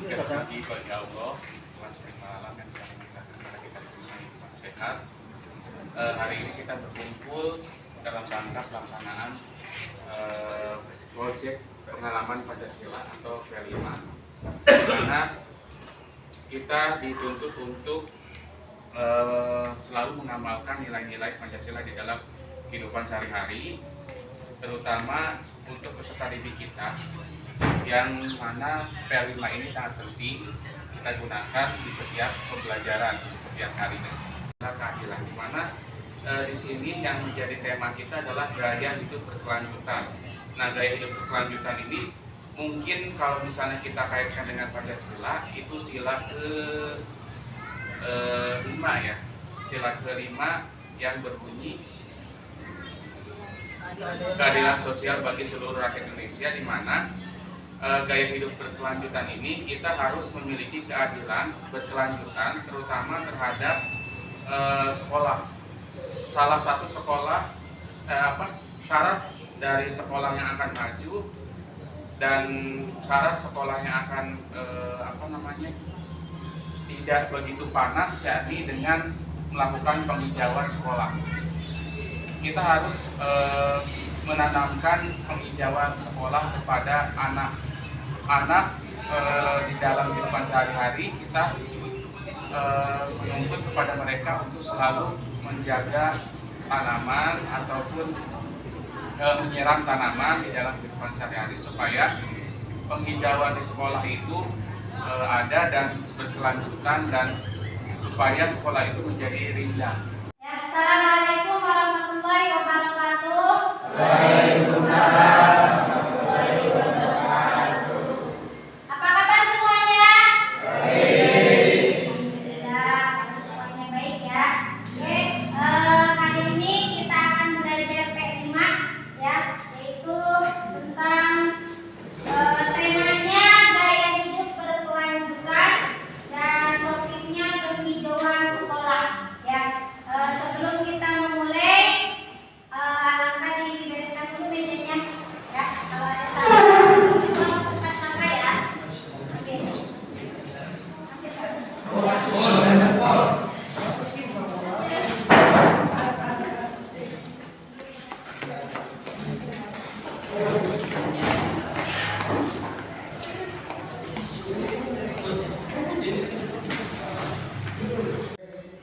terpuji bagi Allah Tuhan semesta alam yang telah memberikan kepada kita semua hidup sehat. Hari ini kita berkumpul dalam rangka pelaksanaan proyek pengalaman Pancasila atau P5, di mana kita dituntut untuk selalu mengamalkan nilai-nilai Pancasila di dalam kehidupan sehari-hari, terutama untuk peserta didik kita, yang mana P5 ini sangat penting kita gunakan di setiap pembelajaran, di setiap harinya. Keadilan, di mana di sini yang menjadi tema kita adalah gaya hidup berkelanjutan. Nah, gaya hidup berkelanjutan ini mungkin kalau misalnya kita kaitkan dengan Pancasila, itu sila ke-5 ya, sila ke-5 yang berbunyi keadilan sosial bagi seluruh rakyat Indonesia, di mana gaya hidup berkelanjutan ini kita harus memiliki keadilan berkelanjutan, terutama terhadap sekolah. Salah satu sekolah syarat dari sekolah yang akan maju dan syarat sekolah yang akan tidak begitu panas, yakni dengan melakukan penghijauan sekolah. Kita harus menanamkan penghijauan sekolah kepada anak-anak di dalam kehidupan sehari-hari. Kita menuntut kepada mereka untuk selalu menjaga tanaman ataupun menyiram tanaman di dalam kehidupan sehari-hari, supaya penghijauan di sekolah itu ada dan berkelanjutan, dan supaya sekolah itu menjadi rindang. Assalamualaikum warahmatullahi wabarakatuh. Waalaikumsalam. Apa kabar semuanya? Baik. Alhamdulillah, semuanya baik ya. Oke, hari ini kita akan belajar P5 ya, yaitu tentang temanya gaya hidup berkelanjutan dan topiknya penghijauan sekolah ya. Sebelum kita memulai, alangkah dibereskan dulu mejanya ya. Kalau ada salah, itu tekan sampai ya.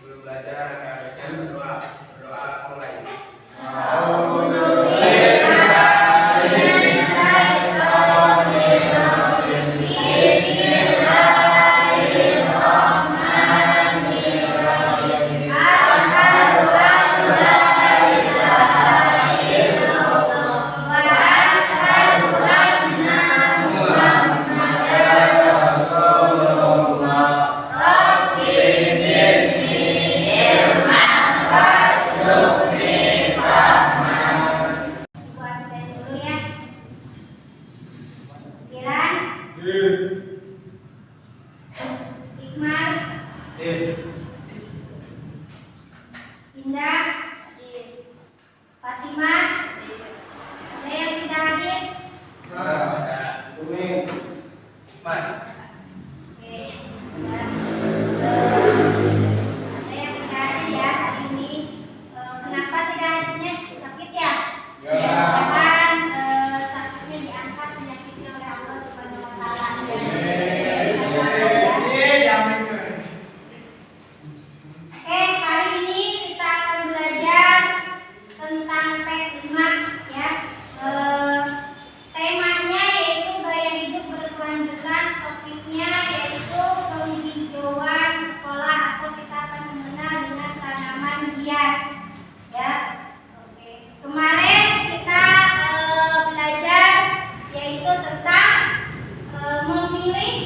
Belum belajar, berdoa mulai. Indah, Fatimah, ada yang tidak hadir? Oke, ada yang tidak hadir ya hari ini. Kenapa tidak hadirnya? Sakit ya? Mudah-mudahan sakitnya diangkat, penyakitnya oleh Allah Subhanahu wa Ta'ala. Hari ini kita akan belajar tentang P5 ya. Temanya yaitu gaya hidup berkelanjutan, topiknya yaitu penghijauan sekolah, atau kita akan mengenal dengan tanaman hias ya. Oke. Kemarin kita belajar yaitu tentang memilih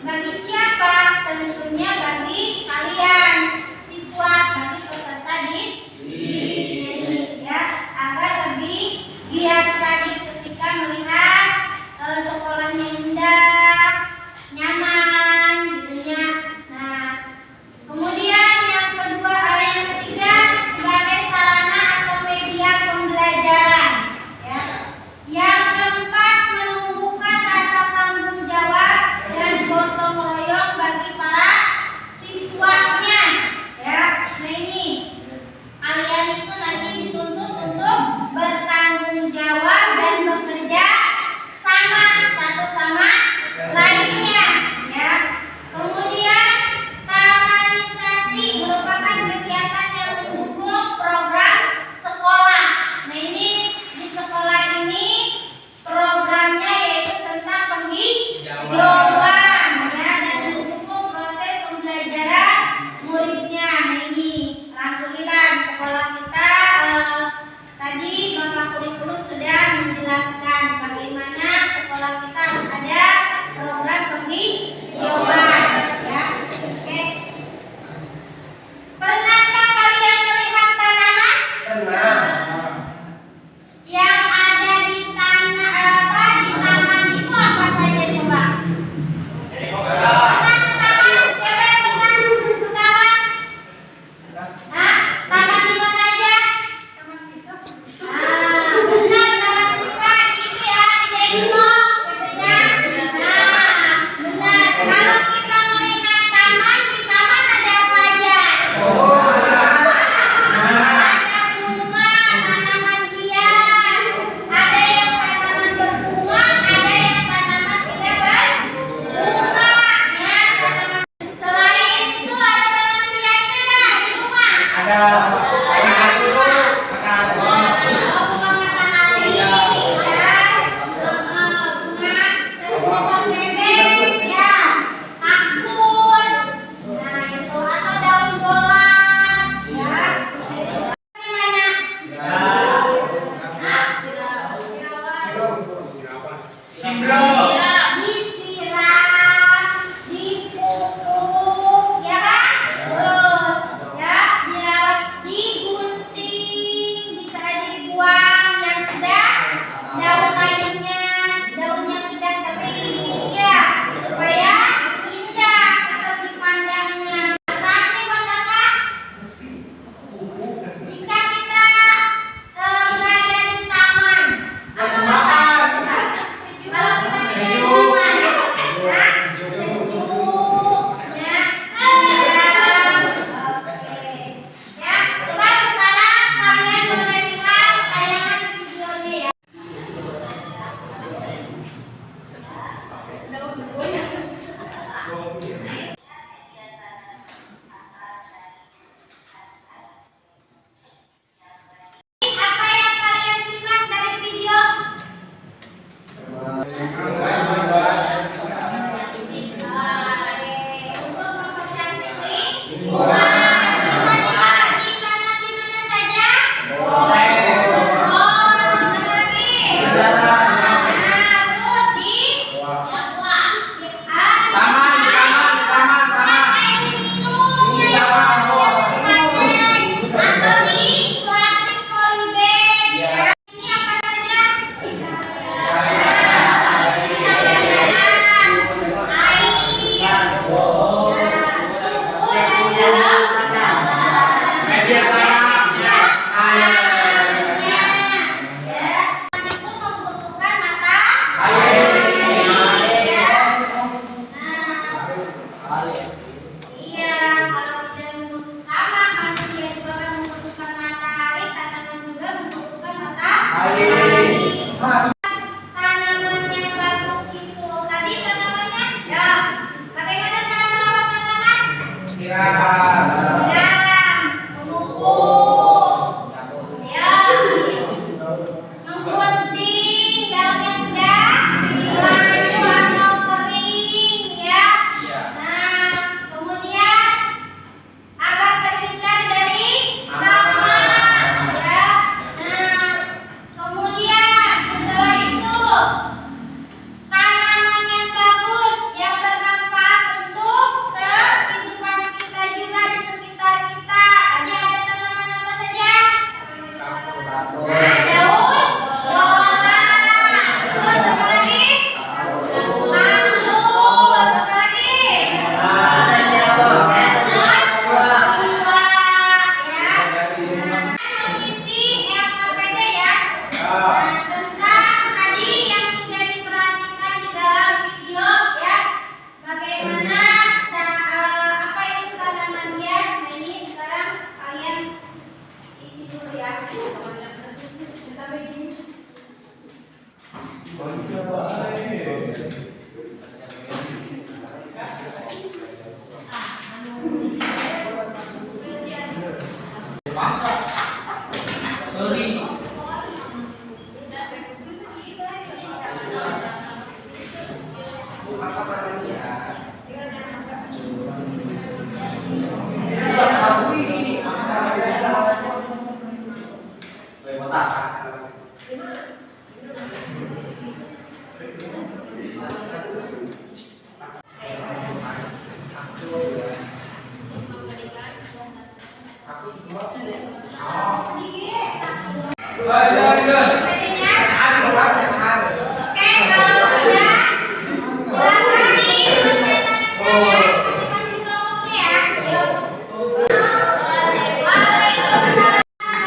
bagi siapa? Tentunya bagi kalian siswa, bagi peserta didik ya, agar lebih giat lagi ketika melihat sekolahnya indah, nyaman gitu ya. Nah, kemudian yang ketiga sebagai sarana atau media pembelajaran ya. Yang keempat menumbuhkan rasa tanggung jawab dan gotong royong bagi para siswanya ya. Nah ini kalian itu nanti dituntut untuk bertanggung jawab dan bekerja sama satu sama lainnya ya. Kemudian tamanisasi merupakan kegiatan yang mendukung program sekolah. Nah ini di sekolah ini programnya yaitu tentang penghijauan ya, dan mendukung proses pembelajaran muridnya. Nah ini alhamdulillah di sekolah kita tadi Bapak Kurikulum sudah menjelaskan bagaimana sekolah kita harus ada program penghijauan ya. Oke. Pernahkah kalian melihat tanaman? Pernah. Yang ada di di taman itu apa saja coba? Pernah ke taman? Siapa yang pernah ke taman? Hah? Taman di mana aja? Taman Siswa. Benar, taman siswa ini ya, di Depok katanya. Nah, benar. Kalau kita melihat taman, di taman ada apa aja? Ada bunga, tanaman hias, ada yang tanaman berbunga, ada yang tanaman tidak berbunga, ya tanaman. Selain itu ada tanaman hiasnya nggak di rumah? Ada. Bunga matahari, ya, bunga bebek, ya, kaktus, nah itu atau daun jolan, ya. Gimana? Disiram, dipupuk, ya kan? Terus, ya, dirawat, digunting, dibuang yang sudah daun lainnya, daun yang sudah kering, ya, supaya indah atau dipandangnya. Manfaatnya buat apa? Jika kita berada di taman, apa manfaatnya? Kalau kita tidak di taman, sejuk, ya, oke, ya. Coba sekarang kalian boleh lihat tayangan videonya ya. Apa yang kalian simak dari video? Untuk mempercantik lingkungan, bisa ditanam di mana saja? Oh, di mana lagi? Nah, terus di untuk apa namanya? Oke, kalau sudah silakan dipersiapkan masing-masing kelompoknya ya. Yuk. Waalaikumsalam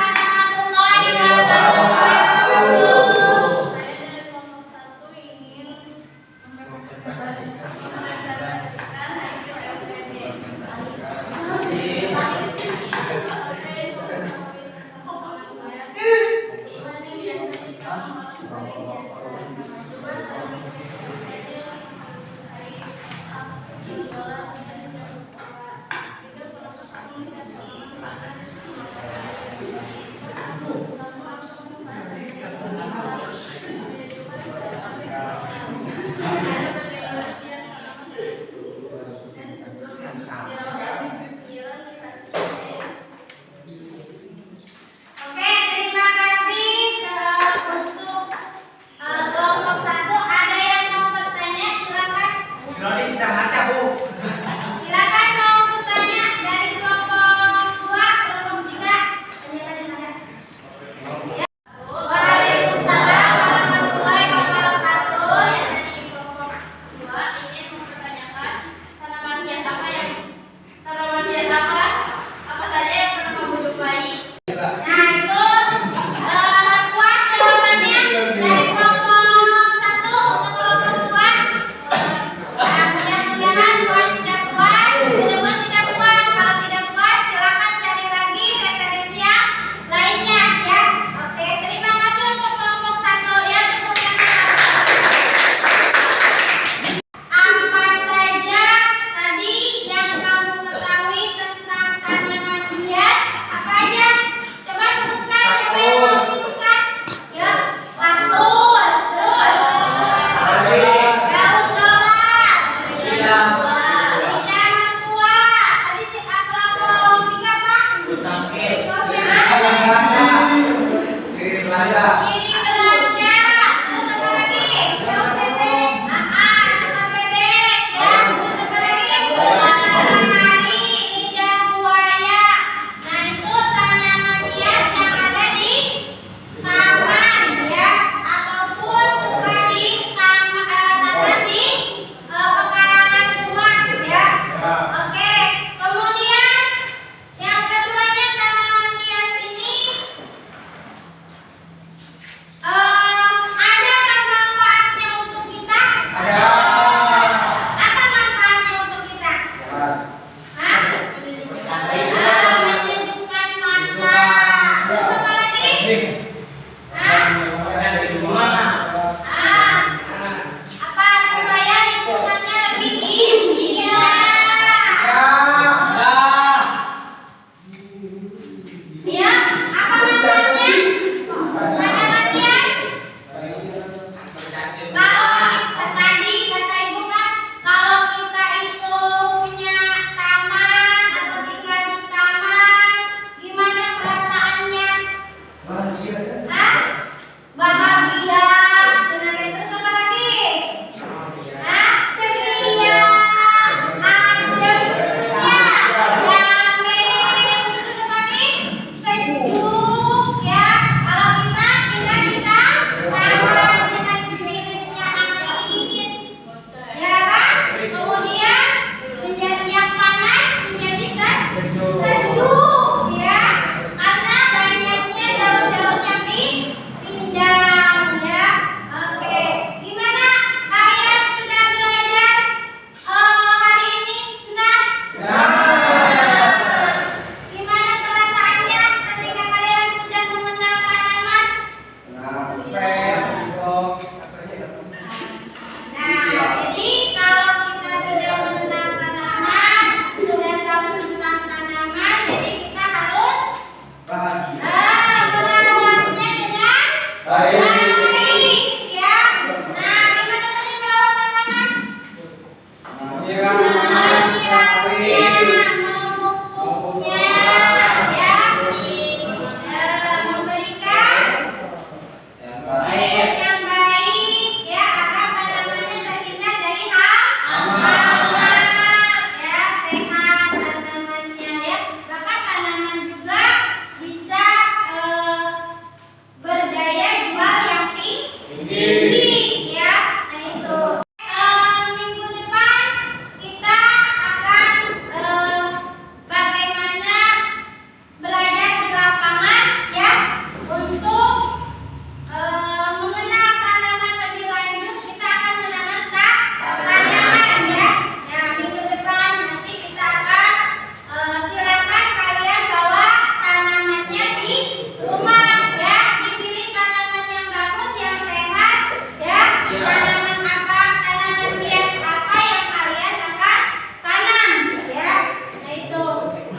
warahmatullahi wabarakatuh. Saya dari kelompok 1 ingin mempresentasikan hasil Oke, terima kasih untuk kelompok 1. Ada yang mau bertanya? Silakan. Roni sedang baca, Bu. Silakan mau bertanya dari kelompok 2, kelompok 3. Tanyakan yang ada. Ya. Waalaikumsalam warahmatullahi wabarakatuh. Dari kelompok 2 ingin mempertanyakan tanaman hias apa saja yang pernah kamu jumpai? Nah, itu kuat jawabannya dari kelompok 1 untuk kelompok 2. Nah, mudah-mudahan memupuknya, ya, memberikan yang baik, ya, agar tanamannya terhindar dari hama, ya, sehat tanamannya, ya. Bahkan tanaman juga bisa berdaya jual yang tinggi, ya. Nah itu. Minggu depan kita akan bagaimana belajar di lapangan, ya, untuk mengenal tanaman lebih lanjut. Kita akan menanam tanaman, ya. Nah minggu depan nanti kita akan silakan kalian bawa tanamannya di rumah, ya. Dipilih tanaman yang bagus, yang sehat, ya. Tanaman apa, tanaman hias apa yang kalian akan tanam, ya. Nah itu.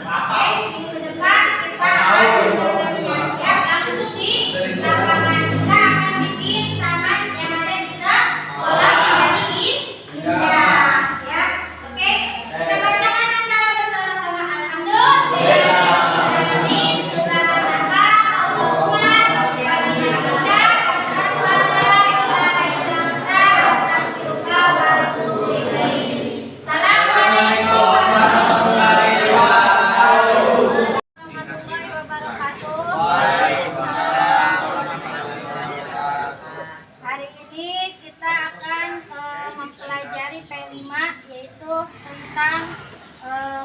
Oke, minggu depan kita akan menanamnya, ya, langsung di lapangan. Kita akan bikin taman yang ada di sekolah menjadi indah, ya. Oke, kita bacakan hamdalah bersama-sama. Alhamdulillahirobbilalamin, subhanallah, Allahumma wabihamdika, asyhadu an la ilaha illa anta, astaghfiruka wa atubu ilaik. Assalamualaikum warahmatullahi wabarakatuh. Hari ini kita akan mempelajari P5, yaitu tentang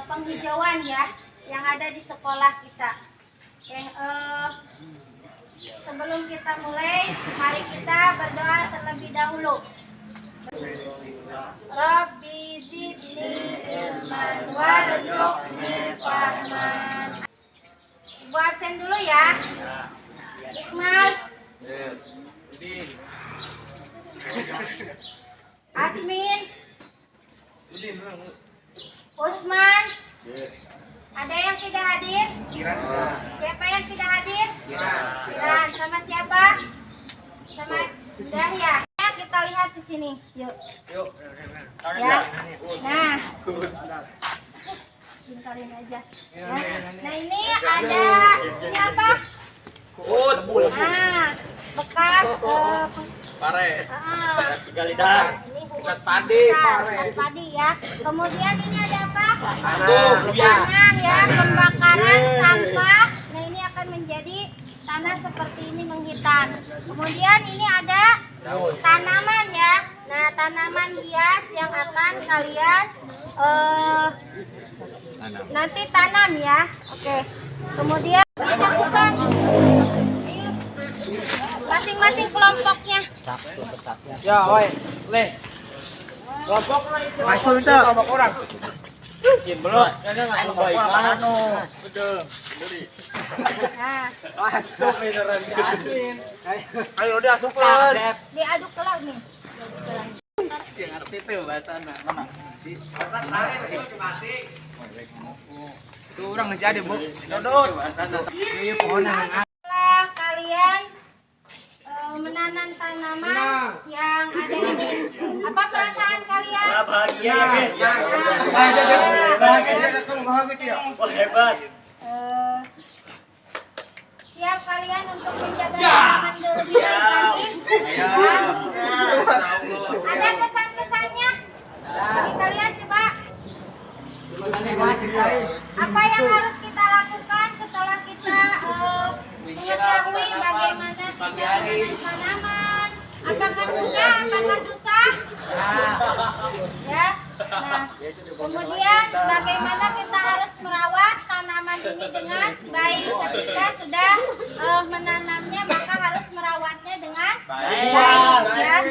penghijauan, ya, yang ada di sekolah kita. Sebelum kita mulai, mari kita berdoa terlebih dahulu. Rabbi zidni ilman warzuqni fahman. Ibu absen dulu, ya. Iqmal, Asmin, Usman. Ada yang tidak hadir? Siapa yang tidak hadir? Kiran. Sama siapa? Sama Dahya. Ya, kita lihat di sini. Yuk. Ya. Nah. Pintarin aja. Ya. Nah, ini ada ini apa? Nah, bekas Pare. ini bekas padi, ya. Kemudian ini ada apa? Tanah, ya, pembakaran sampah. Nah, ini akan menjadi tanah seperti ini menghitam. Kemudian ini ada tanaman, ya. Nah, tanaman hias yang akan kalian nanti tanam, ya. Oke. Kemudian lakukan masing-masing kelompoknya. Ya, oi. Le. Kelompok lah itu. Masuk itu kelompok orang. Kin belum. Kelompok orang betul. Nah, Masuk ini Asin. Ayo udah asupan. diaduk kelar nih. Yang ngerti tuh bahasana. Mana? Bahasa tarik itu mati. Itu orang jadi, Bu. Dodot. Ini pohonan. Setelah kalian menanam tanaman yang ada ini, apa perasaan kalian? Bahagia, Bahagia. Wah, hebat. Siap kalian untuk menjaga tanaman lebih baik? Ada pesan-pesannya? Bagi kalian coba. Apa yang harus kita lakukan setelah kita mengetahui bagaimana kita menanam tanaman? Apakah mudah? Apakah susah? Ya. Nah, kemudian bagaimana kita harus merawat tanaman ini dengan baik? Ketika sudah menanamnya, maka harus merawatnya dengan baik. Ya. Nah,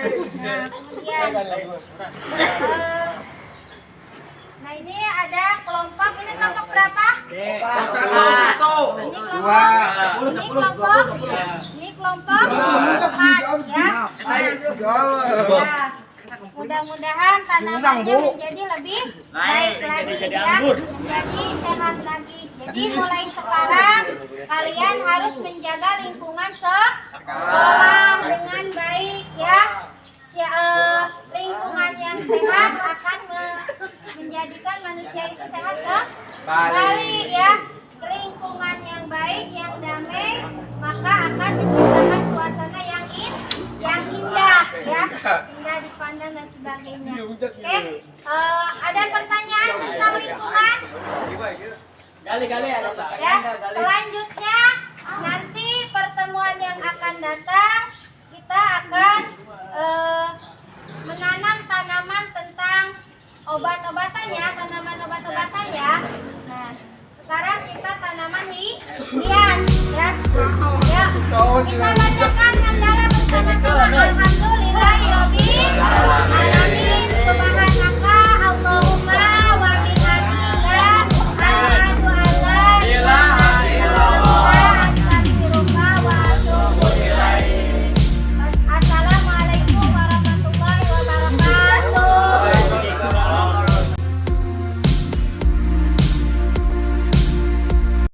kemudian nah ini ada kelompok, ini kelompok berapa? Ini kelompok 4, ya. Mudah-mudahan tanamannya menjadi lebih baik lagi, ya, menjadi sehat lagi. Jadi mulai sekarang kalian harus menjaga lingkungan sekolah dengan baik, ya. Lingkungan yang sehat akan menjadikan manusia itu sehat kembali ya, ke lingkungan yang baik, yang damai, maka akan menciptakan suasana yang indah ya, indah dipandang dan sebagainya. Oke, ada pertanyaan tentang lingkungan? Gali-gali ada Ya, selanjutnya nanti pertemuan yang akan datang kita akan menanam tanaman tentang obat-obatan ya, tanaman obat-obatan ya. Nah, sekarang kita tanaman hias ya. Ya,